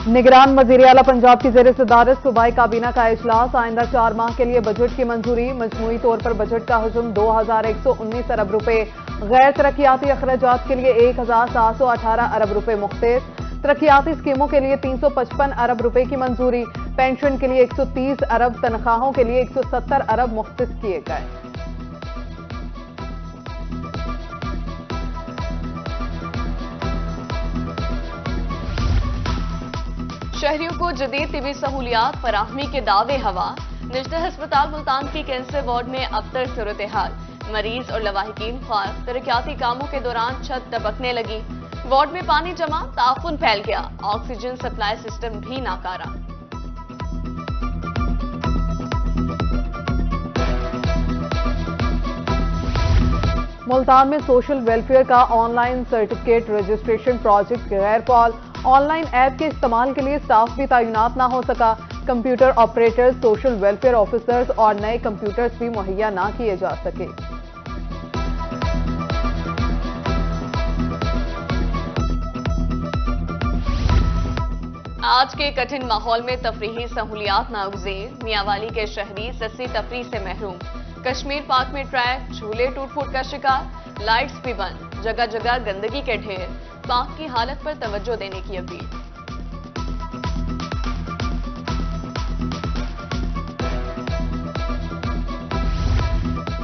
निगरान वज़ीर आला पंजाब की ज़ेर सदारत सूबाई काबीना का इजलास। आइंदा 4 माह के लिए बजट की मंजूरी। मजमूई तौर पर बजट का हजम 2119 अरब रुपए। गैर तरक्याती अखराजात के लिए 1718 अरब रुपए मुख्तर। तरक्याती स्कीमों के लिए 355 अरब रुपए की मंजूरी। पेंशन के लिए 130 अरब, तनख्वाहों के लिए 170 अरब मुख्तस किए गए। शहरियों को जदीद तिबी सहूलियात फराहमी के दावे हवा। निजता अस्पताल मुल्तान की कैंसर वार्ड में अबतर सूरत हाल। मरीज और लवाहिकीन ख्वार। तरक्याती कामों के दौरान छत दबकने लगी। वार्ड में पानी जमा, ताफुन फैल गया। ऑक्सीजन सप्लाई सिस्टम भी नाकारा। मुल्तान में सोशल वेलफेयर का ऑनलाइन सर्टिफिकेट रजिस्ट्रेशन प्रोजेक्ट गैर फाल। ऑनलाइन ऐप के इस्तेमाल के लिए स्टाफ भी तैनात ना हो सका। Computer operators, social welfare officers और नए कंप्यूटर्स भी मुहैया ना किए जा सके। आज के कठिन माहौल में तफरीही सहूलियात नागुज़ेर। मियांवाली के शहरी सस्ती तफरीह से महरूम। कश्मीर पार्क में ट्रैक, झूले टूट फूट का शिकार। लाइट्स भी बंद। जगह जगह गंदगी के ढेर। पार्क की हालत पर तवज्जो देने की अपील।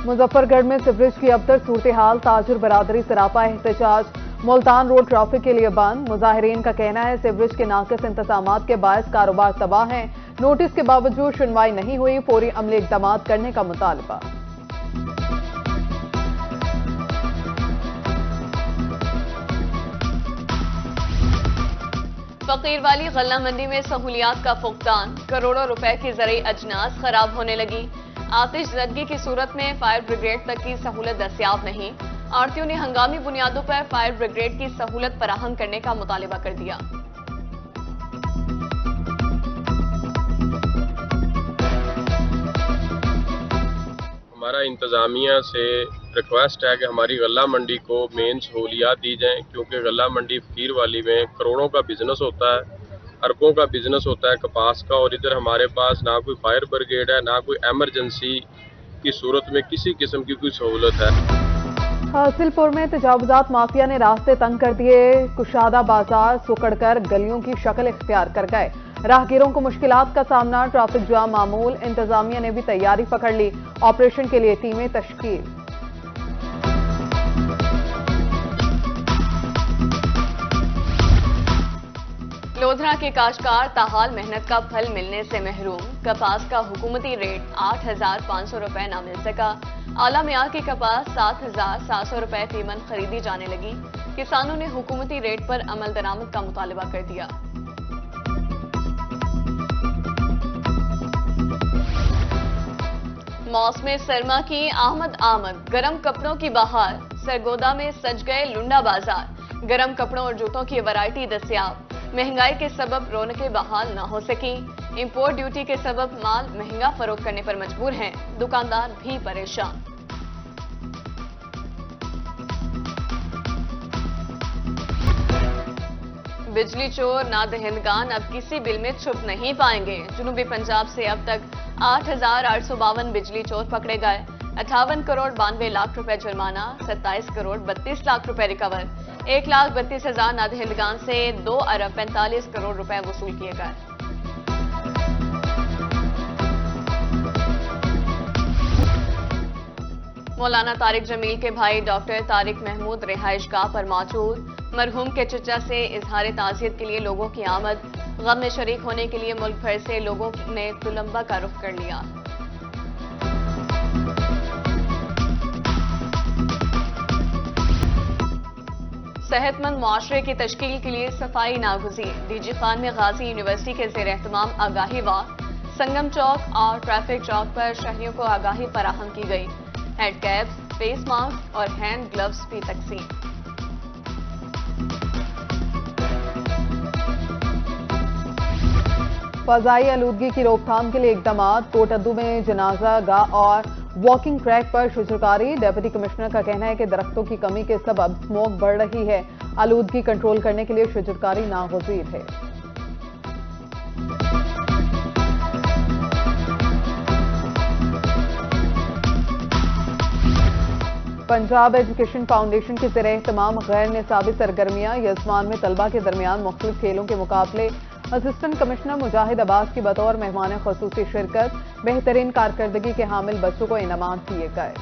मुजफ्फरगढ़ में सिवरेज की अबतर सूरत हाल। ताजुर बरादरी सरापा एहतजाज। मुल्तान रोड ट्रैफिक के लिए बंद। मुजाहिरीन का कहना है सिवरेज के नाकिस इंतजामात के बायस कारोबार तबाह है। नोटिस के बावजूद सुनवाई नहीं हुई। फौरी अमली इकदाम करने का मुतालबा। फकीर वाली गल्ला मंडी में सहूलियात का फुकदान। करोड़ों रुपए की ज़रूरी अजनास खराब होने लगी। आतिश ज़दगी की सूरत में फायर ब्रिगेड तक की सहूलत दस्तियाब नहीं। आड़तियों ने हंगामी बुनियादों पर फायर ब्रिगेड की सहूलत फराहम करने का मुतालबा कर दिया। हमारा इंतज़ामिया से रिक्वेस्ट है कि हमारी गल्ला मंडी को मेन सहूलियात दी जाएं, क्योंकि गल्ला मंडी फकीर वाली में करोड़ों का बिजनेस होता है, अरबों का बिजनेस होता है कपास का। और इधर हमारे पास ना कोई फायर ब्रिगेड है, ना कोई एमरजेंसी की सूरत में किसी किस्म की कोई सहूलत है। हासिलपुर में तजावुजात माफिया ने रास्ते तंग कर दिए। कुशादा बाजार सुकड़कर गलियों की शक्ल इख्तियार कर गए। राहगीरों को मुश्किलात का सामना। ट्रैफिक जाम मामूल। इंतजामिया ने भी तैयारी पकड़ ली। ऑपरेशन के लिए टीमें तश्कील। लोधरा के काश्तकार ताहाल मेहनत का फल मिलने से महरूम। कपास का हुकूमती रेट 8,500 रुपए न मिल सका। आला मियार की कपास 7,700 रुपए फीमन खरीदी जाने लगी। किसानों ने हुकूमती रेट पर अमल दरामद का मुतालबा कर दिया। मौसम सरमा की आमद। गर्म कपड़ों की बहार। सरगोदा में सज गए लुंडा बाजार। गर्म कपड़ों और जूतों की वैरायटी दस्तियाब। महंगाई के सबब रौनकें बहाल न हो सकी। इंपोर्ट ड्यूटी के सबब माल महंगा फरोख्त करने पर मजबूर हैं। दुकानदार भी परेशान। बिजली चोर नादहिंदगान अब किसी बिल में छुप नहीं पाएंगे। जनूबी पंजाब से अब तक 8,852 बिजली चोर पकड़े गए। 58 करोड़ 92 लाख रुपए जुर्माना। 27 करोड़ 32 लाख रुपए रिकवर। 1,32,000 नादहिंदगान से 2 अरब 45 करोड़ रुपए वसूल किए गए। मौलाना तारिक जमील के भाई डॉक्टर तारिक महमूद रिहाइशगाह पर मौजूद। मरहूम के चचा से इजहार ताज़ियत के लिए लोगों की आमद। गम में शरीक होने के लिए मुल्क भर से लोगों ने तुलंबा का रुख कर लिया। सेहतमंद मुआशरे की तश्कील के लिए सफाई नागुज़ीर। डीजी खान में गाजी यूनिवर्सिटी के ज़ेर एहतमाम आगाही वाक। संगम चौक और ट्रैफिक चौक पर शहरियों को आगाही फराहम की गई। हेड कैप्स, फेस मास्क और हैंड ग्लव्स भी तकसीम। फजाई आलूदगी की रोकथाम के लिए इकदाम। कोटअद्दू में जनाजा गाह और वॉकिंग ट्रैक पर शुजरकारी। डिप्टी कमिश्नर का कहना है कि दरख्तों की कमी के सबब स्मोक बढ़ रही है। आलूदगी कंट्रोल करने के लिए शुजरकारी नागुज़ीर है। पंजाब एजुकेशन फाउंडेशन के ज़रिए तमाम गैर निसाबी सरगर्मियां यजमान में तलबा के दरमियान मुख्तलिफ खेलों के मुकाबले। असिस्टेंट कमिश्नर मुजाहिद अब्बास की बतौर मेहमान खसूसी शिरकत। बेहतरीन कारकर्दगी के हामिल बच्चों को इनामात दिए गए।